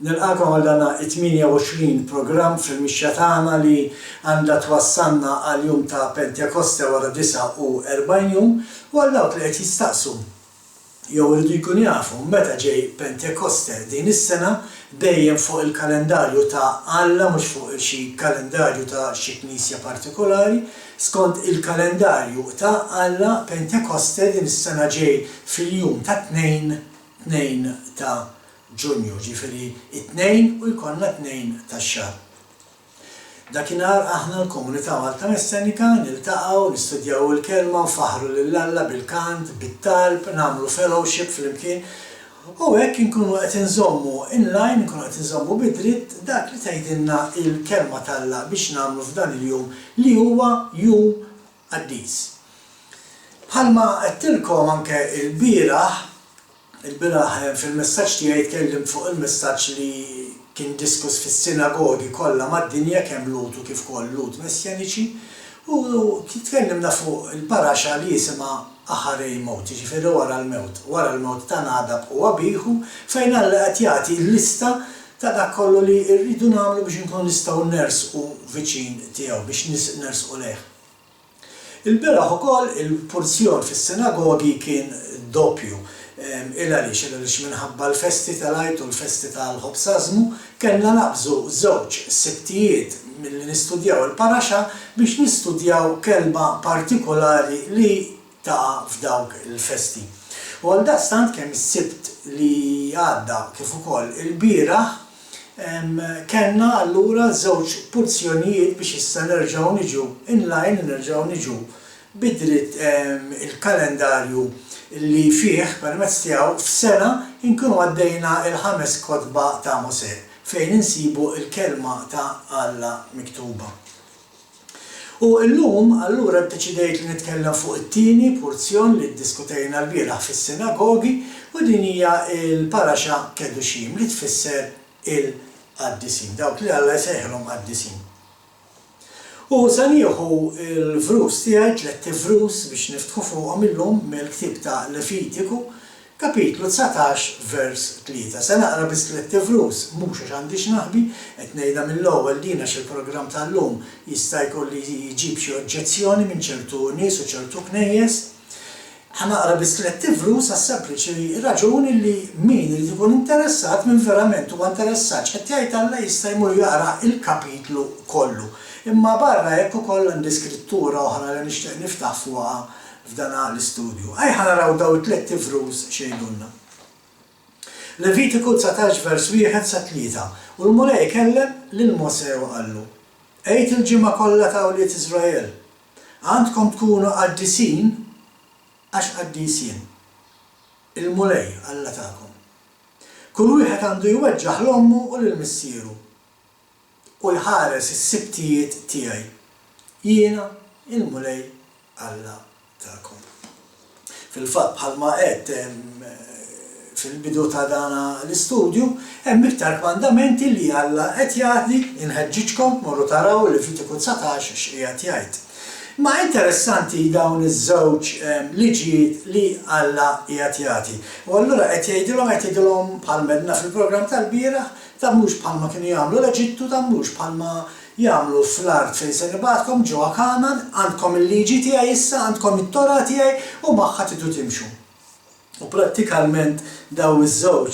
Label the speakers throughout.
Speaker 1: Nilqakom għal dana 28 programm fil-mixja tagħna li għandha twassalna għal jum ta' Pentekoste wara 49 jum u għal dawk li qed jistaqsu jew iridu jkun jafu meta ġej Pentekoste din is-sena dejjem fuq il-kalendarju ta' Alla mhux fuq xi kalendarju ta' xi knisja partikolari, skont il-kalendarju ta' Alla Pentekoste din is-sena ġej fil-jum ta' 2 ta' Ġunju, ġifieri it-tnejn u jkollna 2 tax-xahar. Dakinhar aħna l-komunità Malta Messanika niltaqgħu nistudjaw il-kelma nfaħru lil Alla bil-kant, bit-talb, nagħmlu fellowship flimkien u hekk inkunu qed inżommu inline, inkunu qed inżommu bid-dritt dak li tgħidilna il-kelma tal-Alla biex nagħmlu f'dan il-jum li huwa jum qaddis. Bħalma qedtilkom anke il-bieraħ fil-messaġġ tiegħi tkellimt fuq il-messaġġ li kien diskuss fis-sinagogi kollha mad-dinja kemm Lut u kif ukoll Lut messjaniċi u tkellimna fuq il-paraxa li jisimha aħarej mewt, jiġifieri wara l-mewt. Wara l-mewt ta' Nadab u Abihu fejn Alla qed jagħti l-lista ta' dak kollu li rridu nagħmlu biex inkunu nistgħu nersqu viċin tiegħu biex nersqu lejh. Il-bieraħ ukoll il-porzjon fis-sinagogi kien doppju. Il-għaliex minħabba l-festi tal-Għid u l-festi tal-ħobsażmu kellna naqbżu żewġ sibtijiet milli nistudjaw il-paraxa biex nistudjaw kelma partikolari li taqa' f'dawk il-festi. U għaldaqstant kemm is-sibt li għadda kif ukoll il-bieraħ kellna allura żewġ porzjonijiet biex issa nerġgħu niġu inline nerġgħu niġu bidritt il-kalendarju li fih permezz tiegħu f'sena inkunu għaddejna il-5 kotba ta' Mosè fejn insibu il-kelma ta' Alla miktuba. U llum allura ddeċidejt li nitkellem fuq it-tieni porzjon li ddiskutejna l-bieraħ fis-sinagogi u din hija l-paraxa Kedushim li tfisser il-qaddisin, dawk li Alla jsejħilhom qaddisin. U sa nieħu l-vrus tiegħi 3 vrus biex niftħu fuqhom illum mill-ktieb ta' Levitiku, kapitlu 19 vers 3. Se naqra biss 3 vrus, mhux għax għandix naħbi, qed ngħidha mill-ewwel din għax il-programm tal-lum jista' jkolli jġib xi oġġezzjoni minn ċertu nies u ċertu knejjes. Ħanaqra biss 3 vrus għas-sempliċi raġuni li min irid ikun interessat minn verament huwa interessat qed jgħid Alla jista' jmur jaqra il-kapitlu kollu. Imma barra hekk ukoll għandi skrittura oħra li nixtieq niftaħ fuqha f'dan l-istudju. Ejja naraw daw 3 vrus xejdulna. Levitiku 19 vers 1 sa 3 u l-Mulej kellem lil Mosè u qallu: Ejt il-ġimgħa kollha ta' Awliet Iżrael, għandkom tkunu qaddisin għax qaddisin. Il-Mulej Alla tagħkom. Kull wieħed għandu jweġġaħ l-ommu u lill-missieru u jħares is-sibtijiet tiegħi. Jiena il-Mulej Alla tagħkom. Fil-fatt bħalma qed fil-bidu ta' dana l-istudju hemm iktar kmandamenti li Alla qed jagħti inħeġġiġkom morru taraw Levitiku 19 x'qiegħed jgħid. Ma interessanti dawn iż-żewġ liġijiet li Alla qiegħed jagħti. U allura qed jgħidilhom bħal medna fil-programm tal-bieraħ ta' mhux bħalma kienu jagħmlu l-Eġittu ta' mhux bħalma jagħmlu fl-art fejn se nibgħatkom ġewwa Kanaan, għandkom il-liġi tiegħi issa, għandkom it-Tora tiegħi u magħha tridu timxu. U prattikalment daw iż-żewġ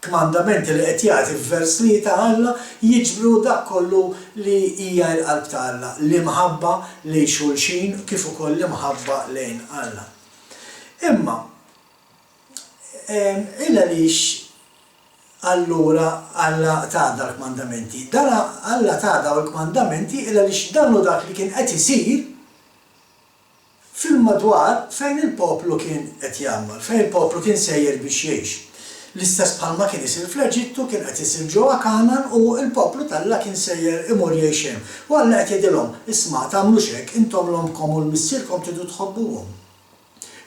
Speaker 1: kmandamenti li qed jagħti f'vers li ta' Alla jiġbru dak kollu li hija l-qalb ta' Alla, l-imħabba lejn xulxin kif ukoll l-imħabba lejn Alla. Imma għaliex allura Alla tagħda l-kmandamenti. Alla tagħda l-kmandamenti għaliex dan hu dak li kien qed isir fil-madwar fejn il-poplu kien qed jagħmel, fejn il-poplu kien sejjer biex jgħix. L-istess bħalma kien isir fl-Eġittu kien qed isir ġewwa Kanaan u l-poplu tal-Alla kien sejjer imur jgħix hemm. U Alla qed jgħidilhom: isma' tagħmlux hekk, intom l-omkom u l-missierkom tridu tħobbuhom.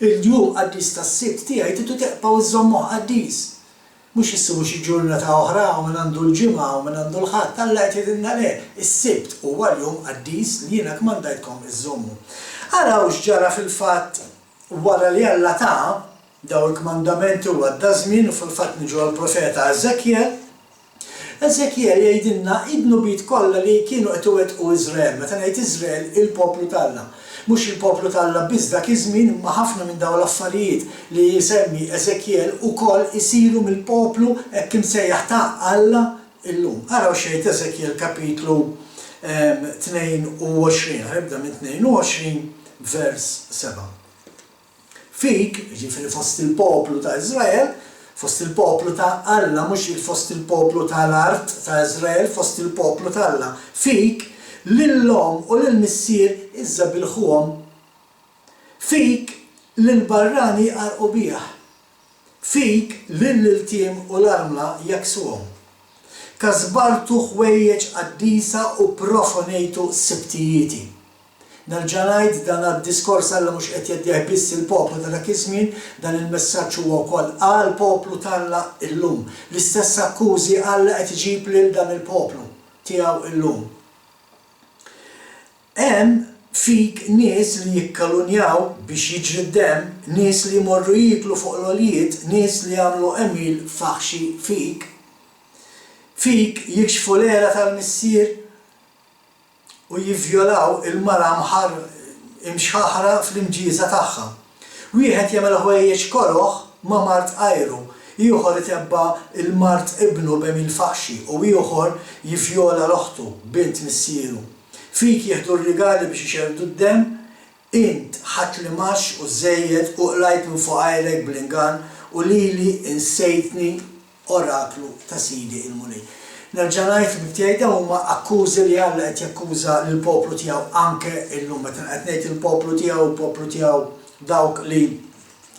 Speaker 1: Il-jum qaddis tas-sibt tiegħi tridu teqbgħu iżommuh qaddis. Mhux issibu xi ġurnata oħra u minn għandu l-ġimgħa u minn għandu l-ħadd, Alla qed jgħidilna le, is-sibt huwa l-jum qaddis li jiena kmandajtkom iżommu. Araw x'ġara fil-fatt wara li Alla ta' daw il-kmandamenti u għadda żmien u fil-fatt niġu għall-profeta Eżekjel. Eżekjel jgħidilna id-nubit kollha li kienu qed iwettqu Iżrael. Meta ngħid Iżrael il-poplu tagħna. Mhux il-poplu tagħna biss dak iż-żmien imma ħafna minn dawn l-affarijiet li jisemmi Eżekjel ukoll isiru mill-poplu hekk imsejjaħ ta' Alla illum. Araw xejn Eżekjel kapitlu 22, ħibda minn 22 vers 7. Fik, ġifieri fost il-poplu ta' Iżrael, fost il-poplu ta' Alla, mhux fost il-poplu tal-art ta' Iżrael, fost il-poplu ta' Alla. Fik, lill-om u lill-missier iżżabilħuhom. Fik, lill-barrani jqarqu biha. Fik, lill-iltiem u l-armla jaksuhom. Kazbartu ħwejjeġ qaddisa u profonejtu sibtijieti. Nerġa' ngħid dan għad-diskors Alla mhux qed jeddih biss il-poplu ta' dak iż-żmien, dan il-messaġġ huwa wkoll għall-poplu tagħna illum. L-istess akkużi Alla qed iġib lil dan il-poplu tiegħu illum. Hemm fik nies li jikkalunjaw biex jiġri d-demm, nies li jmorru jieklu fuq l-għolijiet, nies li jagħmlu emil faħxi fik. Fik jikxfu l-era tal-missier u jivjolaw il-mara imxħaħra fl-imġiża tagħha. Wieħed jagħmel ħwejjeġ koroħ ma' mart qajru, ieħor itebba il-mart ibnu b'emil faħxi u ieħor jivjola l-oħtu bint missieru. Fik jieħdu r-rigali biex ixerdu d-demm, int ħadt li max u żejjed u qlajt minn fuq għajlek bl-ingan u lili insejtni oraklu ta' Sidi il-Mulej. Nerġa' ngħid mit-tiegħi dawn huma akkużi li Alla qed jakkuża lill-poplu tiegħu anke illum meta qed ngħid il-poplu tiegħu, il-poplu tiegħu dawk li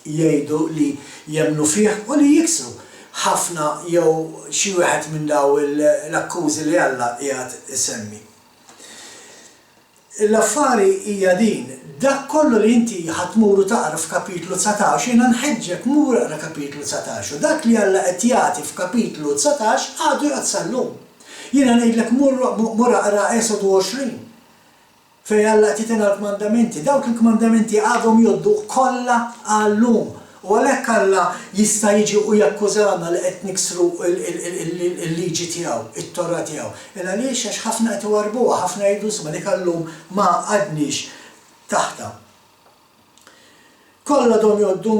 Speaker 1: jgħidu li jemmnu fih u li jiksru ħafna jew xi wieħed minn daw l-akkużi li Alla qiegħed isemmi. L-affari hija din, dak kollu li inti ħatmuru taqra f'kapitlu 19, jiena nħeġġek mur aqra kapitlu 19, u dak li Alla qed jagħti f'kapitlu 19 għadu jgħid sal-lum. Jiena ngħidlek mur aqra Esodu 20 fejn Alla qed jagħtina l-kmandamenti, dawk il-kmandamenti għadhom jgħoddu kollha għallum. U għalhekk Alla jista' jiġi u jakkużana li qed niksru il-liġi tiegħu, it-Torra tiegħu. Illa għaliex għax ħafna qed iwarbuha, ħafna jgħidu isma' dik allum ma għadniex taħta. Kollha dom jgħoddu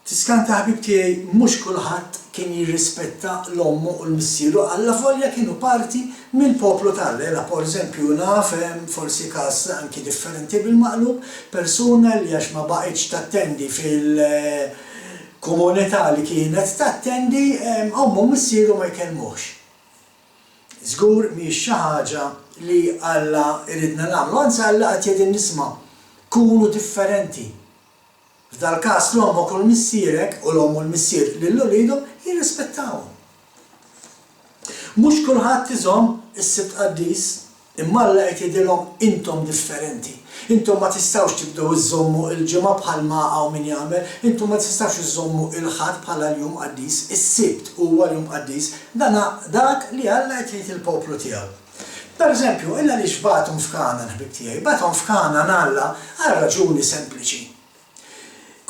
Speaker 1: tiskanta ħbib tiegħi mhux kulħadd kien jirrispetta l-ommu u l-missieru Alla volja kienu parti mill-poplu tal-Alla. Per eżempju naf forsi każ anki differenti bil-maqlub, persuna li għax ma baqgħetx tattendi fil-komunità li kienet tattendi ommu missieru ma jkellmux. Żgur mhix xi ħaġa li Alla iridna nagħmlu, anzi Alla qed jgħid nisma' kunu differenti. F'dal-każ l-ommu kull missierek u l-ommu l-missier lill-ulidhom jirrispettawhom. Mhux kulħadd iżomm is-sibt qaddis imma Alla qed jgħidilhom intom differenti. Intom ma tistgħux tibdew iżommu l-ġimgħa bħalma hawn min jagħmel, intom ma tistgħux iżommu l-ħadd bħala l-jum qaddis, is-sibt huwa l-jum qaddis, dak li Alla qed jgħid il-poplu tiegħu. Pereżempju, illa li x'bathom f'Kanan ħbib tiegħi, bathom f'Kanan Alla għal raġuni sempliċi.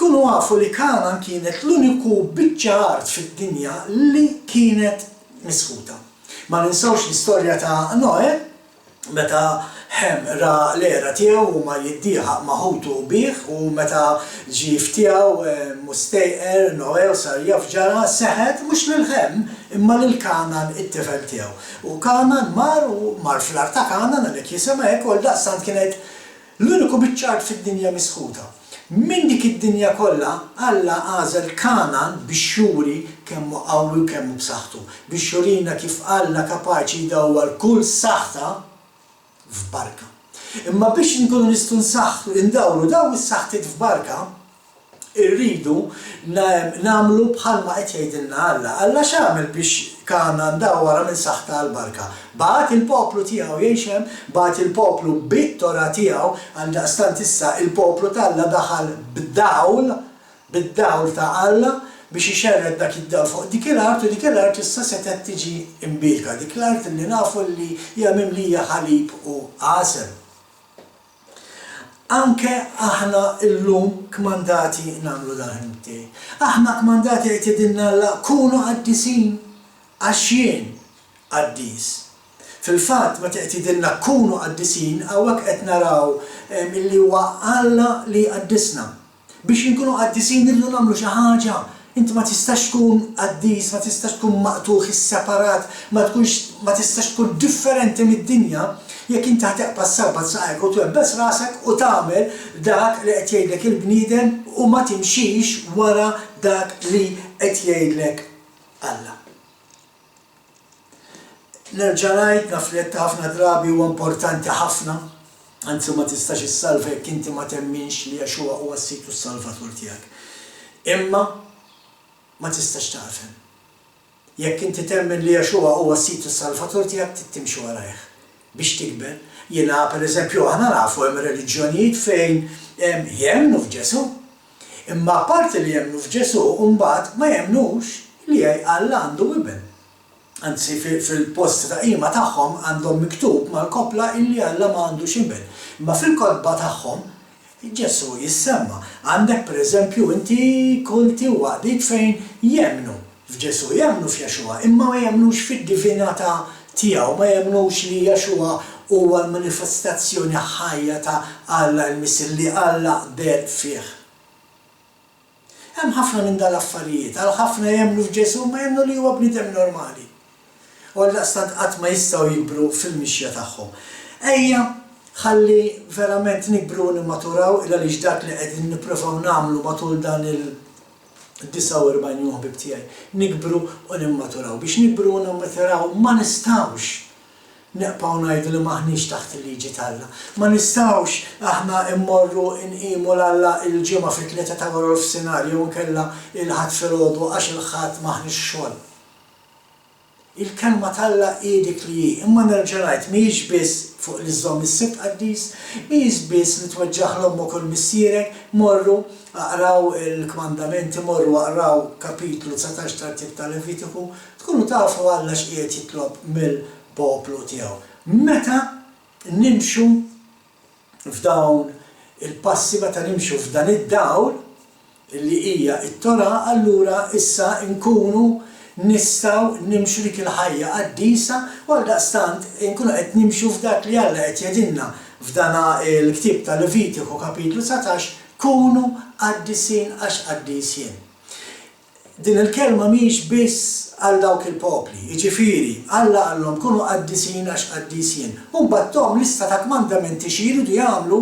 Speaker 1: Kunu għafu li Kanan kienet l-uniku biċċa art fid-dinja li kienet misħuta. Ma ninsawx l-istorja ta' Noe, meta ħem ra l-era tiegħu u ma jiddieħaq maħutu bih u meta ġif tiegħu mustejqer Noe u sar jafġara seħet mhux lil-ħem imma lil Kanan it-tifel tiegħu. U Kanan mar fl-art ta' Kanan għalhekk jisimha hekk u għaldaqstant kienet l-uniku biċċa art fid-dinja misħuta. Min dik id-dinja kollha Alla għażel Kanan biex juri kemm qawwi u kemm b'saħħtu, biex jurina kif Alla kapaċi jdawwar kull saħħta f'barka. Imma biex nkunu nistgħu nsaħħtu ndawru daw is-saħħtiet f'barka, irridu nagħmlu bħalma qed jgħidilna Alla. Alla x'għamel biex Kanan dawwara minn saħħta għall-barka. Bagħat il-poplu tiegħu jgħix hemm, bagħat il-poplu bit-Tora tiegħu għaldaqstant issa il-poplu tal-Alla daħal bid-dawl ta' Alla biex ixerred dak id-dawl fuq dik il-art u dik il-art issa setgħet tiġi imbielka. Dik l-art li nafu li hija mimlija ħalib u għasel. anke aħna illum kmandati nagħmlu dan ħimtej. Aħna kmandati qed jgħidilna Alla kunu qaddisin għax jien qaddis. Fil-fatt meta qed jgħidilna kunu qaddisin hawnhekk qed naraw milli huwa Alla li qaddisna. Biex inkunu qaddisin irridu nagħmlu xi ħaġa. Inti ma tistax tkun qaddis, ma tistax tkun maqtuħ is-separat, ma tistax tkun differenti mid-dinja jekk inti ħateqpa' s-sabat saqajk u twebbes rasek u tagħmel dak li qed jgħidlek il-bniedem u ma timxix wara dak li qed jgħidlek Alla. Nerġa' ngħid naf li ħafna drabi huwa importanti ħafna, anzi ma tistax issalva jekk inti ma temminx li Jexuwa huwa s-Sit u s-Salvatur tiegħek. Imma ma tistax tafhem. Jekk inti temmen li Jexuwa huwa s-Sit u s-Salvatur tiegħek timxi warajh. Biex tikber, jiena pereżempju aħna nafu hemm reliġjonijiet fejn jemmnu f'Ġesu. Imma apparti li jemmnu f'Ġesu mbagħad ma jemmnux li Alla għandu ibn. Anzi fil-post ta' qima tagħhom għandhom miktub mal-kopla illi Alla ma għandux ibn. Imma fil-kotba tagħhom Ġesu jissemma. Għandek pereżempju inti kulti waqdiet fejn jemmnu f'Ġesu, jemmnu f'Jexuwa, imma ma jemmnux fid-divinità tiegħu, ma jemmnux li Jexuwa huwa l-manifestazzjoni ħajja ta' Alla l-Misir li Alla der fih. Hemm ħafna minn dal-affarijiet, għal ħafna jemmnu f'Ġesu ma jemmnu li huwa bniedem normali. U għal-daqstant qatt ma jistgħu jikbru fil-mixja tagħhom. Ejja ħalli verament nikbru u nimmaturaw illa li dak li qegħdin nippruvaw nagħmlu matul dan il-49 jum ħbib tiegħi. Nikbru u nimmaturaw. Biex nikbru u nimmaturaw ma nistgħux neqgħu ngħidu li maħniex taħt il-liġi tal-Alla. Ma nistgħux aħna immorru nqimu l-Alla il-ġimgħa fit-tlieta ta' wara f'sinar jew nkella il-ħadd filgħodu għax il-ħadd maħniex xogħol. Il-kelma tal-Alla dik li hi, imma nerġa' ngħid mhijiex biss fuq li żomm is-sibt qaddis, mhijiex biss li tweġġaħ l-ommok u l-missierek, morru aqraw il-kmandamenti, morru aqraw kapitlu 19 tat-tib ta' Levitiku, tkunu tafu Alla x'qiegħed jitlob mill-poplu tiegħu. Meta nimxu f'dawn il-passi, meta nimxu f'dan id-dawl li hija t-Torah, allura issa nkunu nistgħu nimxu dik il-ħajja qaddisa u għaldaqstant nkunu qed nimxu f'dak li Alla qed jgħidilna f'dan il-ktieb ta' Levitiku kapitlu 19 kunu qaddisin għax qaddis jien. Din il-kelma mhix biss għal dawk il-popli, jiġifieri Alla qallhom kunu qaddisin għax qaddis jien. U mbagħad tom lista ta' kmandamenti xi jridu jagħmlu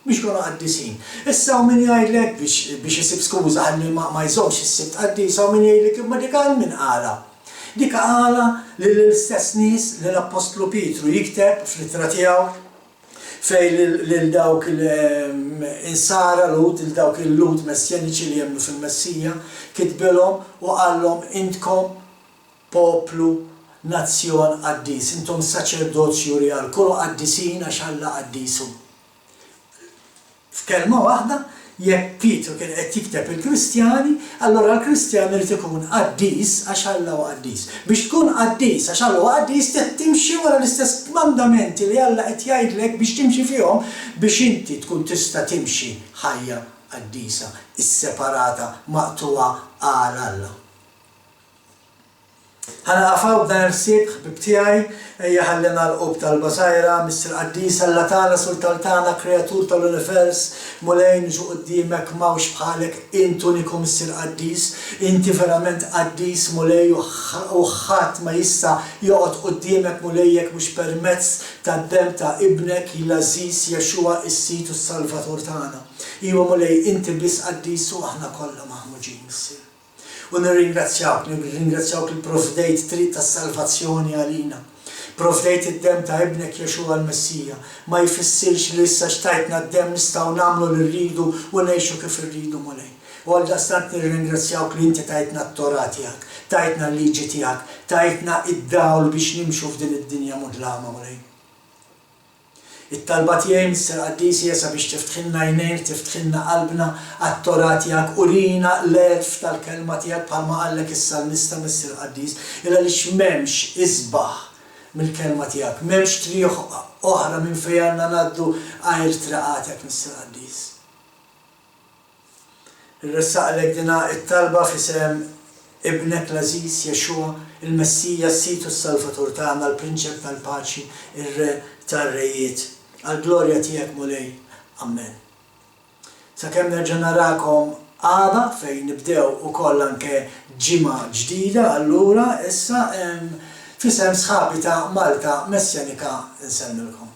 Speaker 1: biex kunu qaddisin. Issa u min jgħidlek biex isib skuża ħalli ma jżommx is-sibt qaddisa u min jgħidlek imma dik għal min qala. Dik qala lill-istess nies li l-Apostlu Pietru jikteb fl-ittra tiegħu fejn lil dawk il-insara lut, lil dawk il-lut messjaniċi li jemmnu fil-Messija, kitbilhom u qallhom intkom poplu nazzjon qaddis, intom saċerdozju rjal, kunu qaddisin għax Alla qaddisu. F'kelma waħda, jekk Pietru kien qed jikteb il-Kristjani, allora l-Kristjani irid ikun qaddis għax Alla huwa qaddis. Biex tkun qaddis għax Alla huwa qaddis timxi wara l-istess mandamenti li Alla qed jgħidlek biex timxi fihom biex inti tkun tista' timxi ħajja qaddisa, isseparata, maqtuwa għal Alla. Ħanaqafaw b'dan il-ħsieb ħbib tiegħi ejja ħalli nagħlqu tal-bażajra Mister Qaddis Alla tagħna Sultan tagħna Kreatur tal-Univers mulej niġu quddiemek m'hawnx bħalek int uniku Mister Qaddis, inti verament qaddis mulej u ħadd ma jista' joqgħod quddiemek mulejjek mhux permezz tad-demm ta' ibnek il-Ażiż Jexuwa is-Sit u s-Salvatur tagħna. Iwa mulej inti biss qaddis u aħna kollha maħmuġin Missier. U nirringrazzjawk li provdejt triq tas-salvazzjoni għalina. Provdejt id-demm ta' ibnek Jexuwa l-Messija. Ma jfissirx li issa xtajtna d-demm nistgħu nagħmlu li rridu u ngħixu kif irridu mulej. U għaldaqstant nirringrazzjawk li inti tajtna t-Torah tiegħek, tajtna l-liġi tiegħek, tajtna id-dawl biex nimxu f'din id-dinja mudlama mulej. It-talba tiegħi Mister Qaddis hija sabiex tiftħilna għajnejn, tiftħilna qalbna għat-Torah tiegħek u rina l-erf tal-kelma tiegħek bħalma qallek is-salmista Mister Qaddis illa li m'hemmx isbaħ mill-kelma tiegħek. M'hemmx triq oħra minn fejn għandna ngħaddu għajr traqatek Mister Addis. Irressaqlek dina it-talba f'isem ibnek l-Aziz Jexua, il-Messija, s-Situ s-Salvatur tagħna, l-Prinċep tal-Paċi, ir-Re tar-Rejiet, għall-glorja tiegħek mulej. Amen. Sakemm nerġa' narakom għada fejn nibdew ukoll anke ġimgħa ġdida, allura issa f'isem sħabi ta' Malta Messjanika nsemmilkom.